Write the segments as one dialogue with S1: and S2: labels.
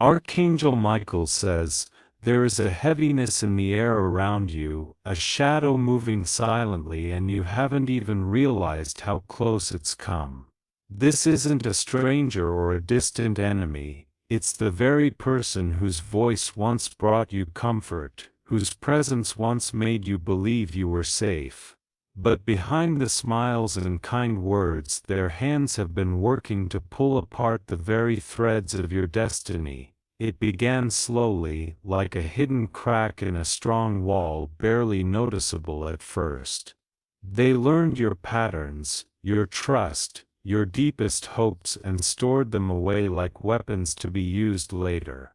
S1: Archangel Michael says, "There is a heaviness in the air around you, a shadow moving silently, and you haven't even realized how close it's come. This isn't a stranger or a distant enemy, it's the very person whose voice once brought you comfort, whose presence once made you believe you were safe. But behind the smiles and kind words, their hands have been working to pull apart the very threads of your destiny. It began slowly, like a hidden crack in a strong wall, barely noticeable at first. They learned your patterns, your trust, your deepest hopes, and stored them away like weapons to be used later.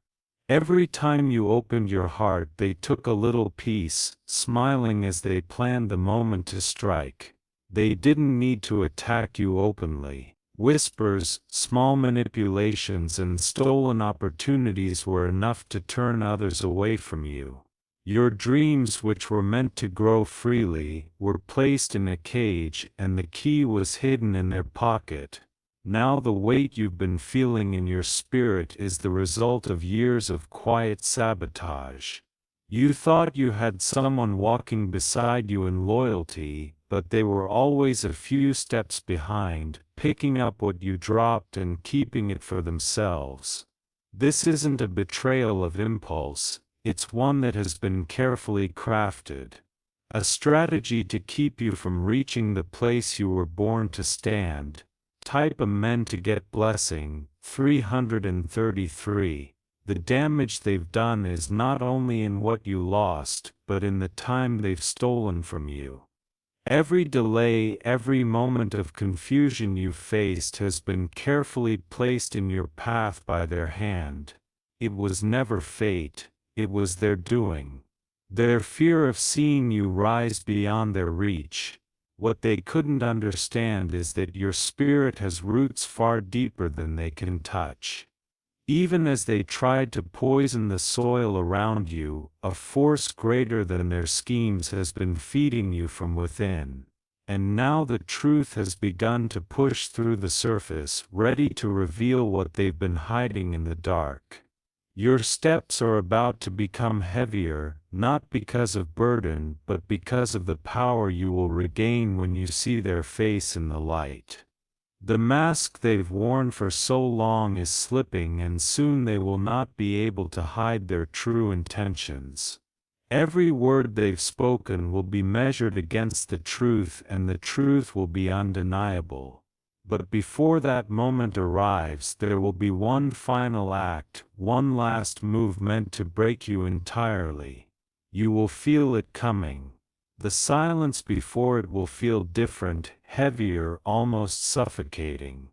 S1: Every time you opened your heart, they took a little piece, smiling as they planned the moment to strike. They didn't need to attack you openly. Whispers, small manipulations, and stolen opportunities were enough to turn others away from you. Your dreams, which were meant to grow freely, were placed in a cage, and the key was hidden in their pocket. Now the weight you've been feeling in your spirit is the result of years of quiet sabotage. You thought you had someone walking beside you in loyalty, but they were always a few steps behind, picking up what you dropped and keeping it for themselves. This isn't a betrayal of impulse, it's one that has been carefully crafted. A strategy to keep you from reaching the place you were born to stand. Type Amen to get blessing. 333. The damage they've done is not only in what you lost, but in the time they've stolen from you. Every delay, every moment of confusion you've faced has been carefully placed in your path by their hand. It was never fate, it was their doing. Their fear of seeing you rise beyond their reach. What they couldn't understand is that your spirit has roots far deeper than they can touch. Even as they tried to poison the soil around you, a force greater than their schemes has been feeding you from within. And now the truth has begun to push through the surface, ready to reveal what they've been hiding in the dark. Your steps are about to become heavier, not because of burden, but because of the power you will regain when you see their face in the light. The mask they've worn for so long is slipping, and soon they will not be able to hide their true intentions. Every word they've spoken will be measured against the truth, and the truth will be undeniable. But before that moment arrives, there will be one final act, one last move meant to break you entirely. You will feel it coming. The silence before it will feel different, heavier, almost suffocating.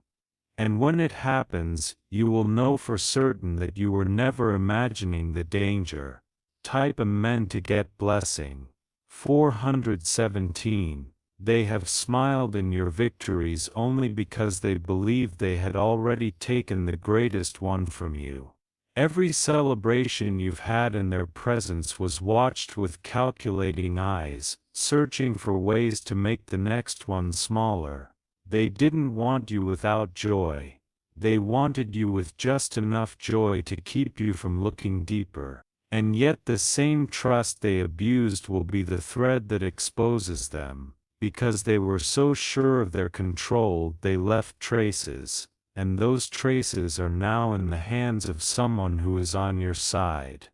S1: And when it happens, you will know for certain that you were never imagining the danger. Type Amen to get blessing. 417. They have smiled in your victories only because they believed they had already taken the greatest one from you. Every celebration you've had in their presence was watched with calculating eyes, searching for ways to make the next one smaller. They didn't want you without joy. They wanted you with just enough joy to keep you from looking deeper. And yet the same trust they abused will be the thread that exposes them. Because they were so sure of their control, they left traces, and those traces are now in the hands of someone who is on your side.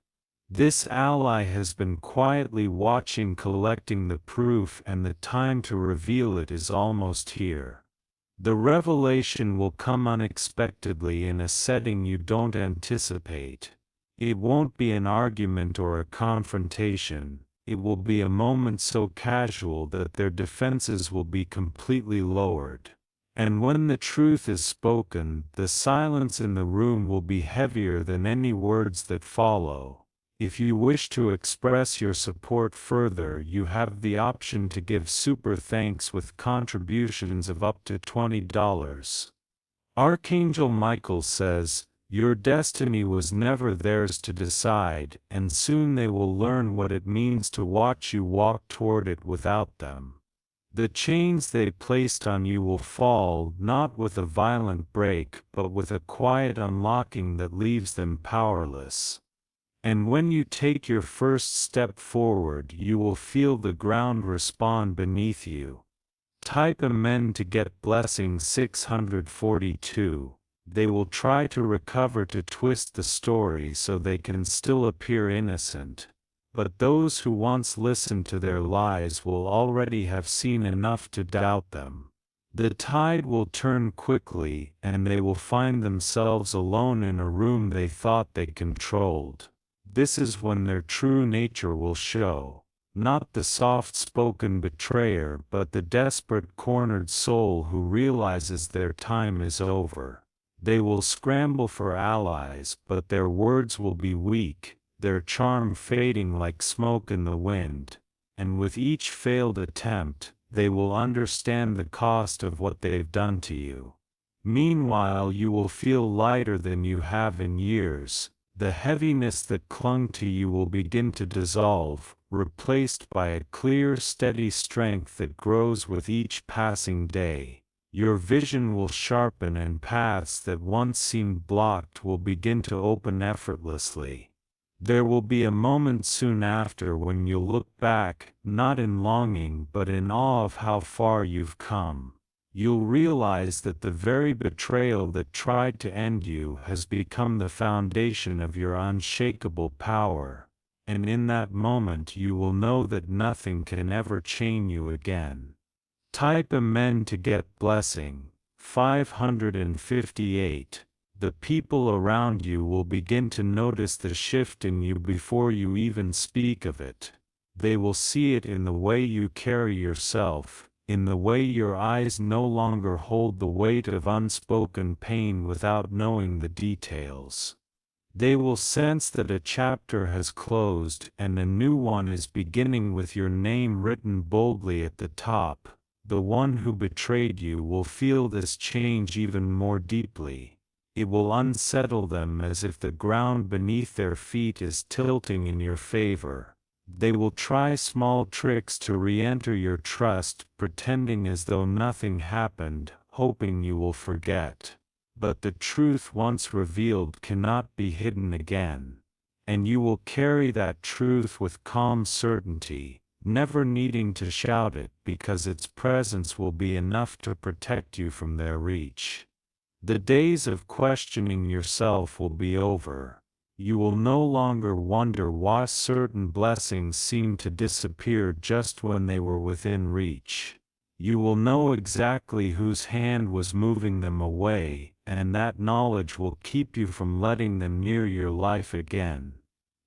S1: This ally has been quietly watching, collecting the proof, and the time to reveal it is almost here. The revelation will come unexpectedly in a setting you don't anticipate. It won't be an argument or a confrontation. It will be a moment so casual that their defenses will be completely lowered. And when the truth is spoken, the silence in the room will be heavier than any words that follow. If you wish to express your support further, you have the option to give super thanks with contributions of up to $20. Archangel Michael says, "Your destiny was never theirs to decide, and soon they will learn what it means to watch you walk toward it without them." The chains they placed on you will fall not with a violent break but with a quiet unlocking that leaves them powerless. And when you take your first step forward, you will feel the ground respond beneath you. Type Amen to get blessing 642. They will try to recover to twist the story so they can still appear innocent. But those who once listened to their lies will already have seen enough to doubt them. The tide will turn quickly, and they will find themselves alone in a room they thought they controlled. This is when their true nature will show. Not the soft-spoken betrayer but the desperate cornered soul who realizes their time is over. They will scramble for allies, but their words will be weak, their charm fading like smoke in the wind, and with each failed attempt, they will understand the cost of what they've done to you. Meanwhile, you will feel lighter than you have in years. The heaviness that clung to you will begin to dissolve, replaced by a clear, steady strength that grows with each passing day. Your vision will sharpen and paths that once seemed blocked will begin to open effortlessly. There will be a moment soon after when you'll look back, not in longing but in awe of how far you've come. You'll realize that the very betrayal that tried to end you has become the foundation of your unshakable power, and in that moment you will know that nothing can ever chain you again. Type Amen to get blessing. 558. The people around you will begin to notice the shift in you before you even speak of it. They will see it in the way you carry yourself, in the way your eyes no longer hold the weight of unspoken pain without knowing the details. They will sense that a chapter has closed and a new one is beginning with your name written boldly at the top. The one who betrayed you will feel this change even more deeply. It will unsettle them as if the ground beneath their feet is tilting in your favor. They will try small tricks to re-enter your trust, pretending as though nothing happened, hoping you will forget. But the truth once revealed cannot be hidden again. And you will carry that truth with calm certainty, never needing to shout it because its presence will be enough to protect you from their reach. The days of questioning yourself will be over. You will no longer wonder why certain blessings seem to disappear just when they were within reach. You will know exactly whose hand was moving them away, and that knowledge will keep you from letting them near your life again.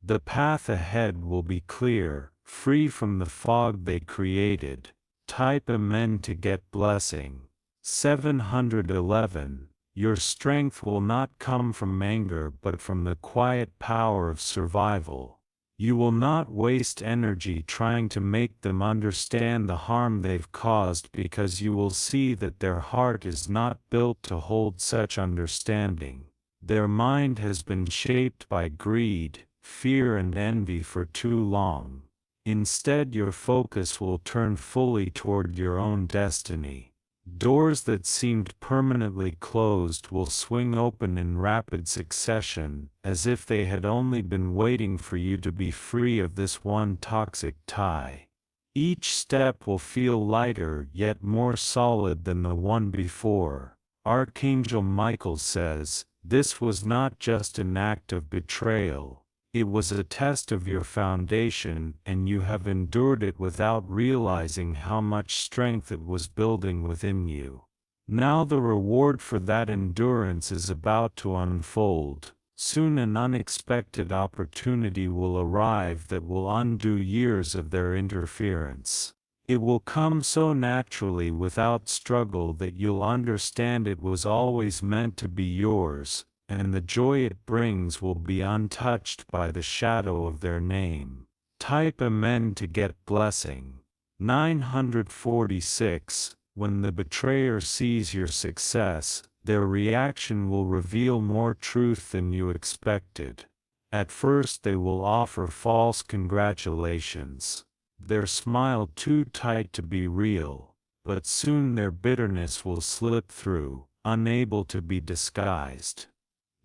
S1: The path ahead will be clear, free from the fog they created. Type Amen to get blessing. 711. Your strength will not come from anger but from the quiet power of survival. You will not waste energy trying to make them understand the harm they've caused because you will see that their heart is not built to hold such understanding. Their mind has been shaped by greed, fear and envy for too long. Instead, your focus will turn fully toward your own destiny. Doors that seemed permanently closed will swing open in rapid succession, as if they had only been waiting for you to be free of this one toxic tie. Each step will feel lighter yet more solid than the one before. Archangel Michael says, this was not just an act of betrayal. It was a test of your foundation, and you have endured it without realizing how much strength it was building within you. Now the reward for that endurance is about to unfold. Soon an unexpected opportunity will arrive that will undo years of their interference. It will come so naturally without struggle that you'll understand it was always meant to be yours, and the joy it brings will be untouched by the shadow of their name. Type Amen to get blessing. 946. When the betrayer sees your success, their reaction will reveal more truth than you expected. At first they will offer false congratulations. Their smile too tight to be real, but soon their bitterness will slip through, unable to be disguised.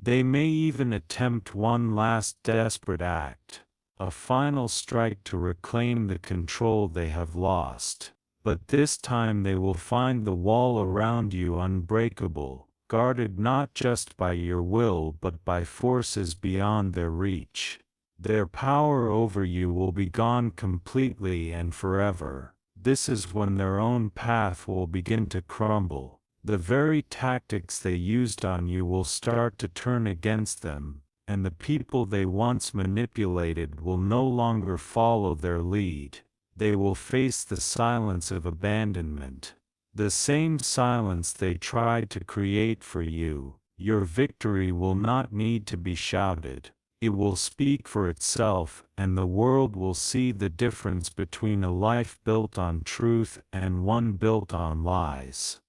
S1: They may even attempt one last desperate act, a final strike to reclaim the control they have lost. But this time they will find the wall around you unbreakable, guarded not just by your will but by forces beyond their reach. Their power over you will be gone completely and forever. This is when their own path will begin to crumble. The very tactics they used on you will start to turn against them, and the people they once manipulated will no longer follow their lead. They will face the silence of abandonment, the same silence they tried to create for you. Your victory will not need to be shouted. It will speak for itself, and the world will see the difference between a life built on truth and one built on lies.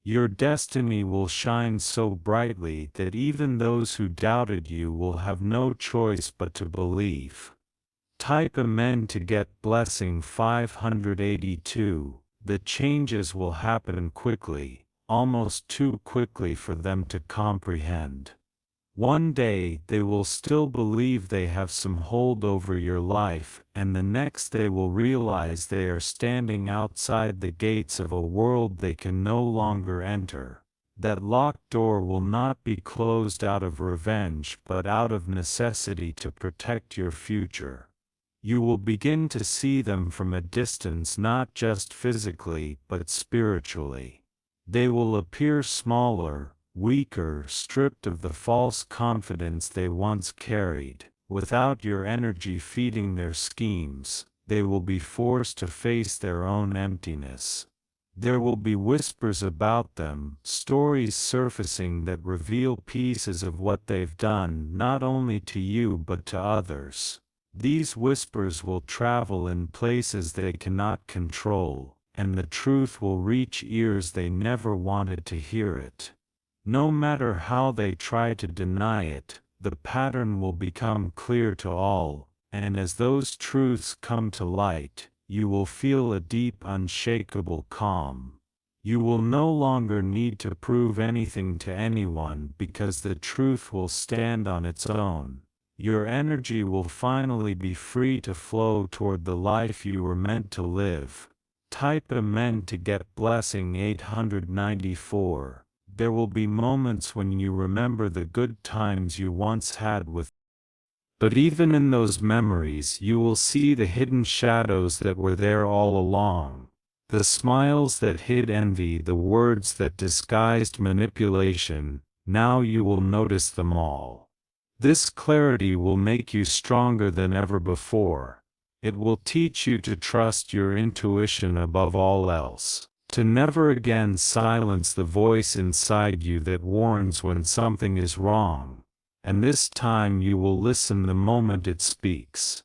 S1: Your destiny will shine so brightly that even those who doubted you will have no choice but to believe. Type Amen to get blessing 582. The changes will happen quickly, almost too quickly for them to comprehend. One day they will still believe they have some hold over your life, and the next they will realize they are standing outside the gates of a world they can no longer enter. That locked door will not be closed out of revenge but out of necessity to protect your future. You will begin to see them from a distance, not just physically but spiritually. They will appear smaller, weaker, stripped of the false confidence they once carried. Without your energy feeding their schemes, they will be forced to face their own emptiness. There will be whispers about them, stories surfacing that reveal pieces of what they've done not only to you but to others. These whispers will travel in places they cannot control, and the truth will reach ears they never wanted to hear it. No matter how they try to deny it, the pattern will become clear to all, and as those truths come to light, you will feel a deep, unshakable calm. You will no longer need to prove anything to anyone because the truth will stand on its own. Your energy will finally be free to flow toward the life you were meant to live. Type Amen to get blessing 894. There will be moments when you remember the good times you once had with. But even in those memories you will see the hidden shadows that were there all along. The smiles that hid envy, the words that disguised manipulation. Now you will notice them all. This clarity will make you stronger than ever before. It will teach you to trust your intuition above all else. To never again silence the voice inside you that warns when something is wrong, and this time you will listen the moment it speaks.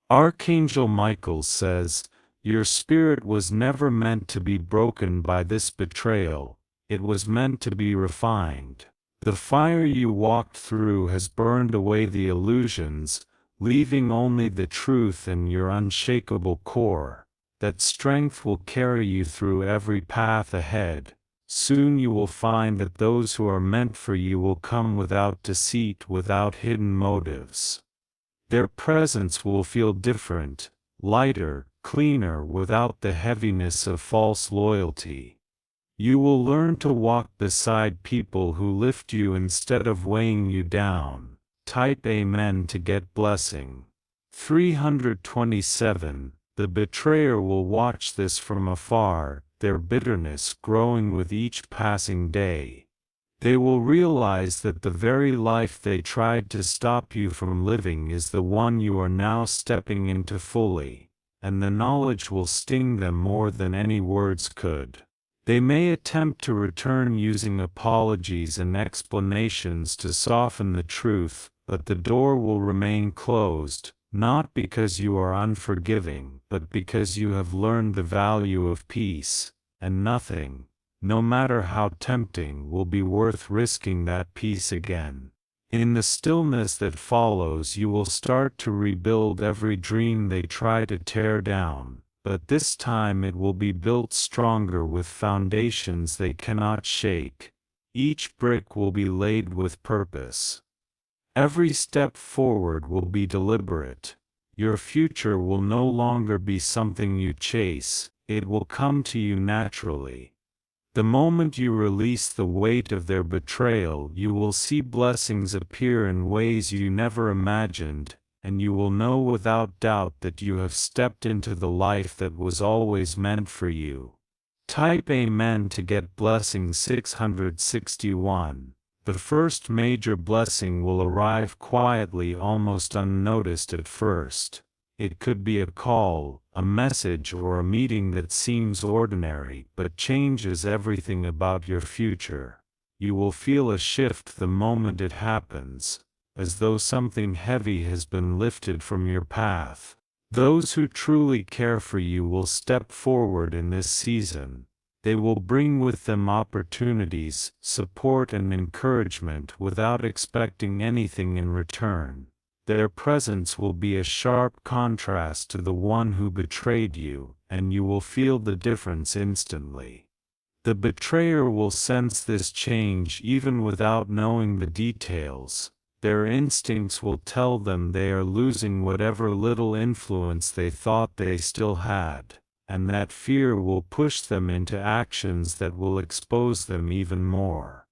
S1: Archangel Michael says, "Your spirit was never meant to be broken by this betrayal, it was meant to be refined. The fire you walked through has burned away the illusions, leaving only the truth and your unshakable core. That strength will carry you through every path ahead. Soon you will find that those who are meant for you will come without deceit, without hidden motives. Their presence will feel different, lighter, cleaner, without the heaviness of false loyalty. You will learn to walk beside people who lift you instead of weighing you down." Type Amen to get blessing. 327. The betrayer will watch this from afar, their bitterness growing with each passing day. They will realize that the very life they tried to stop you from living is the one you are now stepping into fully, and the knowledge will sting them more than any words could. They may attempt to return using apologies and explanations to soften the truth, but the door will remain closed. Not because you are unforgiving, but because you have learned the value of peace, and nothing, no matter how tempting, will be worth risking that peace again. In the stillness that follows you will start to rebuild every dream they try to tear down, but this time it will be built stronger with foundations they cannot shake. Each brick will be laid with purpose. Every step forward will be deliberate. Your future will no longer be something you chase, it will come to you naturally. The moment you release the weight of their betrayal, you will see blessings appear in ways you never imagined, and you will know without doubt that you have stepped into the life that was always meant for you. Type Amen to get blessing 661. The first major blessing will arrive quietly, almost unnoticed at first. It could be a call, a message, or a meeting that seems ordinary but changes everything about your future. You will feel a shift the moment it happens, as though something heavy has been lifted from your path. Those who truly care for you will step forward in this season. They will bring with them opportunities, support, and encouragement without expecting anything in return. Their presence will be a sharp contrast to the one who betrayed you, and you will feel the difference instantly. The betrayer will sense this change even without knowing the details. Their instincts will tell them they are losing whatever little influence they thought they still had, and that fear will push them into actions that will expose them even more.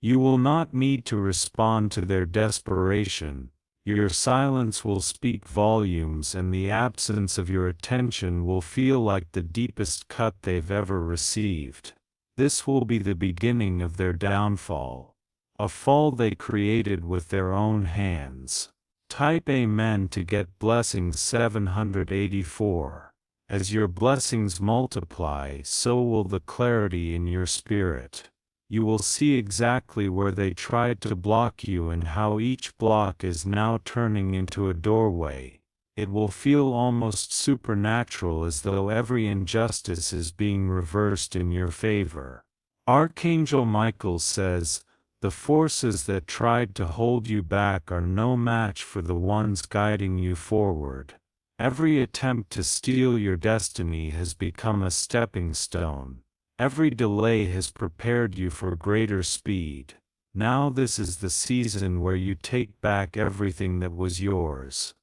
S1: You will not need to respond to their desperation. Your silence will speak volumes, and the absence of your attention will feel like the deepest cut they've ever received. This will be the beginning of their downfall, a fall they created with their own hands. Type Amen to get blessing 784. As your blessings multiply, so will the clarity in your spirit. You will see exactly where they tried to block you and how each block is now turning into a doorway. It will feel almost supernatural, as though every injustice is being reversed in your favor. Archangel Michael says, "The forces that tried to hold you back are no match for the ones guiding you forward." Every attempt to steal your destiny has become a stepping stone. Every delay has prepared you for greater speed. Now this is the season where you take back everything that was yours.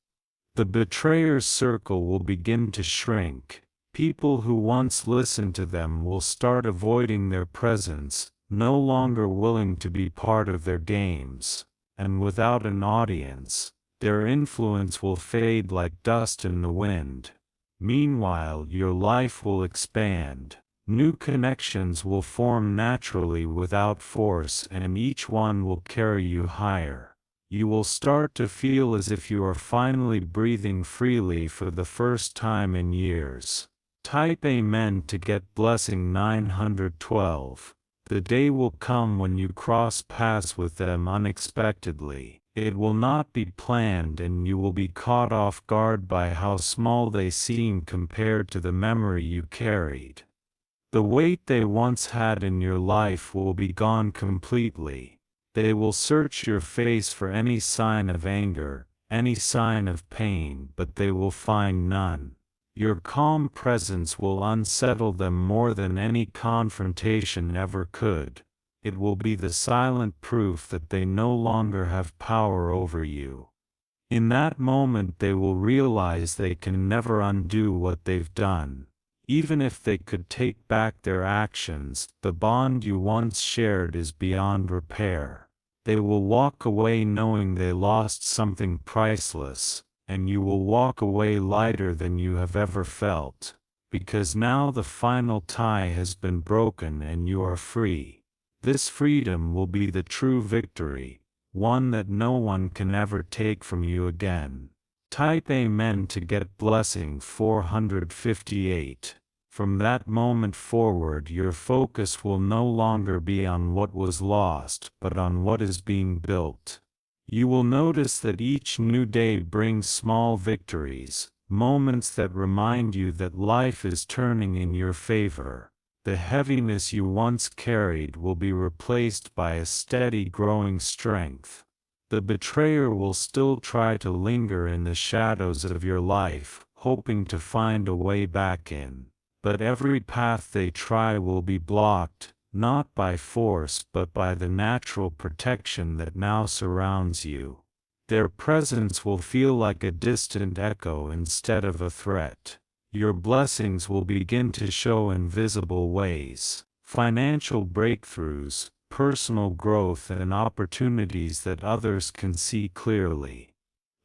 S1: The betrayer's circle will begin to shrink. People who once listened to them will start avoiding their presence, no longer willing to be part of their games. And without an audience, their influence will fade like dust in the wind. Meanwhile, your life will expand. New connections will form naturally without force, and each one will carry you higher. You will start to feel as if you are finally breathing freely for the first time in years. Type Amen to get blessing 912. The day will come when you cross paths with them unexpectedly. It will not be planned, and you will be caught off guard by how small they seem compared to the memory you carried. The weight they once had in your life will be gone completely. They will search your face for any sign of anger, any sign of pain, but they will find none. Your calm presence will unsettle them more than any confrontation ever could. It will be the silent proof that they no longer have power over you. In that moment they will realize they can never undo what they've done. Even if they could take back their actions, the bond you once shared is beyond repair. They will walk away knowing they lost something priceless, and you will walk away lighter than you have ever felt, because now the final tie has been broken and you are free. This freedom will be the true victory, one that no one can ever take from you again. Type Amen to get blessing 458. From that moment forward, your focus will no longer be on what was lost, but on what is being built. You will notice that each new day brings small victories, moments that remind you that life is turning in your favor. The heaviness you once carried will be replaced by a steady growing strength. The betrayer will still try to linger in the shadows of your life, hoping to find a way back in. But every path they try will be blocked, not by force but by the natural protection that now surrounds you. Their presence will feel like a distant echo instead of a threat. Your blessings will begin to show in visible ways. Financial breakthroughs, personal growth, and opportunities that others can see clearly.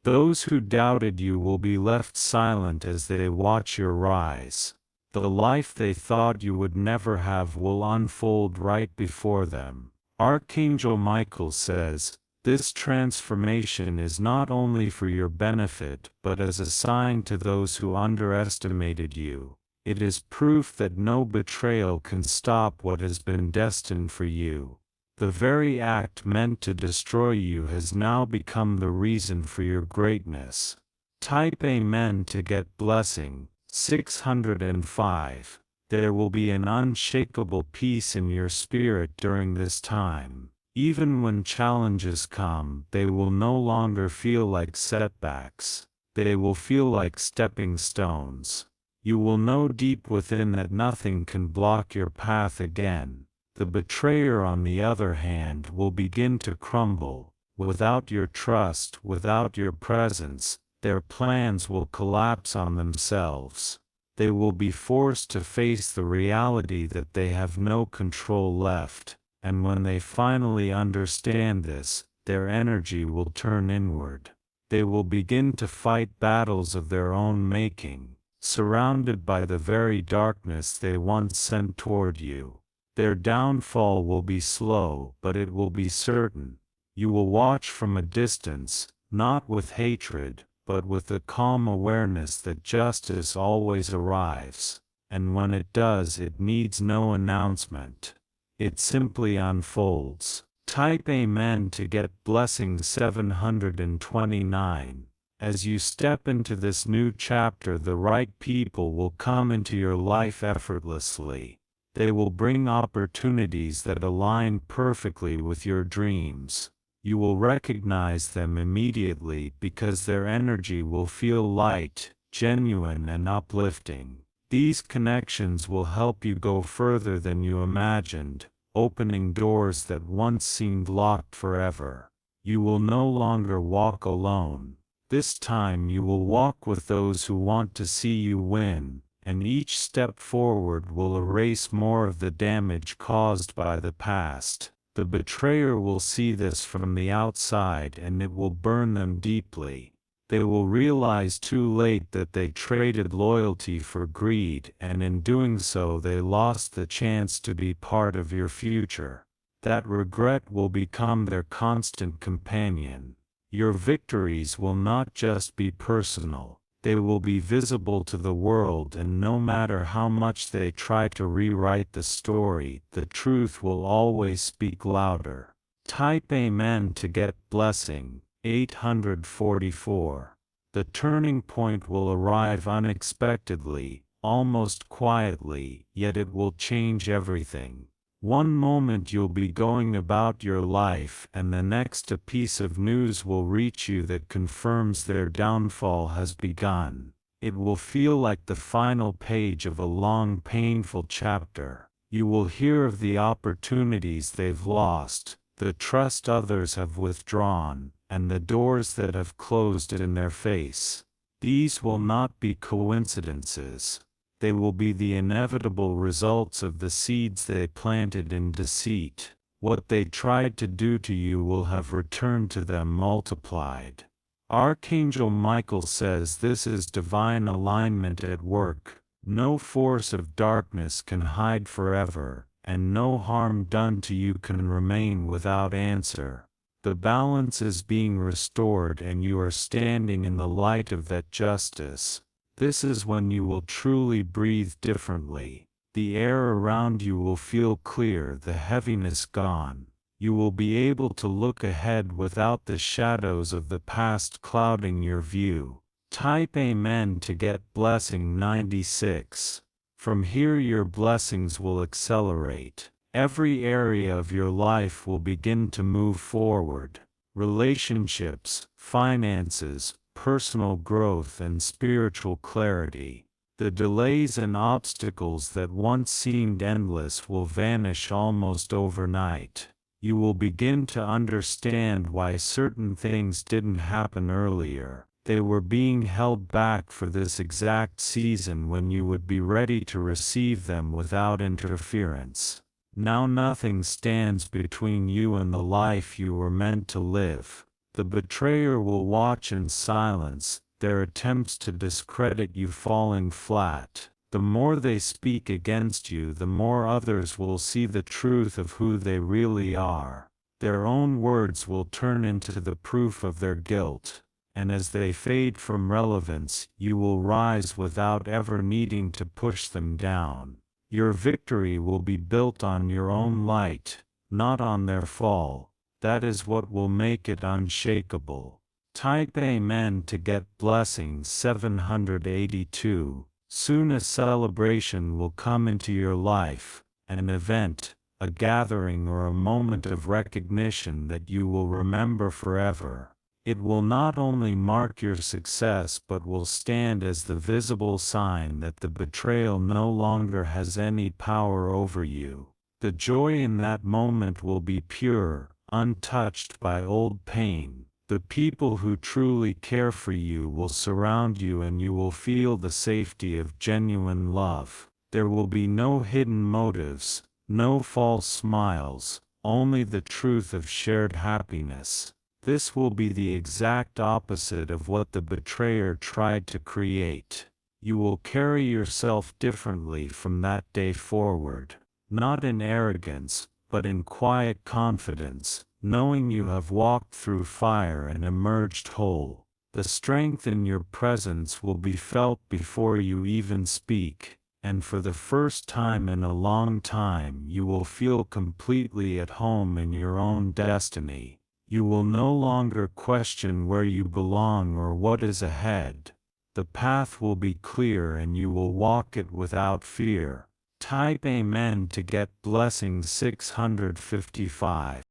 S1: Those who doubted you will be left silent as they watch your rise. The life they thought you would never have will unfold right before them. Archangel Michael says, this transformation is not only for your benefit but as a sign to those who underestimated you. It is proof that no betrayal can stop what has been destined for you. The very act meant to destroy you has now become the reason for your greatness. Type Amen to get blessing. 605. There will be an unshakable peace in your spirit during this time. Even when challenges come, they will no longer feel like setbacks. They will feel like stepping stones. You will know deep within that nothing can block your path again. The betrayer, on the other hand, will begin to crumble. Without your trust, without your presence, their plans will collapse on themselves. They will be forced to face the reality that they have no control left, and when they finally understand this, their energy will turn inward. They will begin to fight battles of their own making, surrounded by the very darkness they once sent toward you. Their downfall will be slow, but it will be certain. You will watch from a distance, not with hatred, but with the calm awareness that justice always arrives, and when it does, it needs no announcement. It simply unfolds. Type Amen to get blessing 729. As you step into this new chapter, the right people will come into your life effortlessly. They will bring opportunities that align perfectly with your dreams. You will recognize them immediately because their energy will feel light, genuine, and uplifting. These connections will help you go further than you imagined, opening doors that once seemed locked forever. You will no longer walk alone. This time you will walk with those who want to see you win, and each step forward will erase more of the damage caused by the past. The betrayer will see this from the outside and it will burn them deeply. They will realize too late that they traded loyalty for greed, and in doing so they lost the chance to be part of your future. That regret will become their constant companion. Your victories will not just be personal. They will be visible to the world, and no matter how much they try to rewrite the story, the truth will always speak louder. Type Amen to get blessing. 844. The turning point will arrive unexpectedly, almost quietly, yet it will change everything. One moment you'll be going about your life, and the next a piece of news will reach you that confirms their downfall has begun. It will feel like the final page of a long, painful chapter. You will hear of the opportunities they've lost, the trust others have withdrawn, and the doors that have closed in their face. These will not be coincidences. They will be the inevitable results of the seeds they planted in deceit. What they tried to do to you will have returned to them multiplied. Archangel Michael says this is divine alignment at work. No force of darkness can hide forever, and no harm done to you can remain without answer. The balance is being restored, and you are standing in the light of that justice. This is when you will truly breathe differently. The air around you will feel clear, the heaviness gone. You will be able to look ahead without the shadows of the past clouding your view. Type Amen to get blessing 96. From here your blessings will accelerate. Every area of your life will begin to move forward. Relationships, finances, personal growth and spiritual clarity. The delays and obstacles that once seemed endless will vanish almost overnight. You will begin to understand why certain things didn't happen earlier. They were being held back for this exact season when you would be ready to receive them without interference. Now nothing stands between you and the life you were meant to live. The betrayer will watch in silence, their attempts to discredit you falling flat. The more they speak against you, the more others will see the truth of who they really are. Their own words will turn into the proof of their guilt, and as they fade from relevance, you will rise without ever needing to push them down. Your victory will be built on your own light, not on their fall. That is what will make it unshakable. Type Amen to get blessings 782. Soon a celebration will come into your life, an event, a gathering or a moment of recognition that you will remember forever. It will not only mark your success but will stand as the visible sign that the betrayal no longer has any power over you. The joy in that moment will be pure, untouched by old pain. The people who truly care for you will surround you and you will feel the safety of genuine love. There will be no hidden motives, no false smiles, only the truth of shared happiness. This will be the exact opposite of what the betrayer tried to create. You will carry yourself differently from that day forward, not in arrogance, but in quiet confidence, knowing you have walked through fire and emerged whole. The strength in your presence will be felt before you even speak, and for the first time in a long time you will feel completely at home in your own destiny. You will no longer question where you belong or what is ahead. The path will be clear and you will walk it without fear. Type Amen to get blessings 655.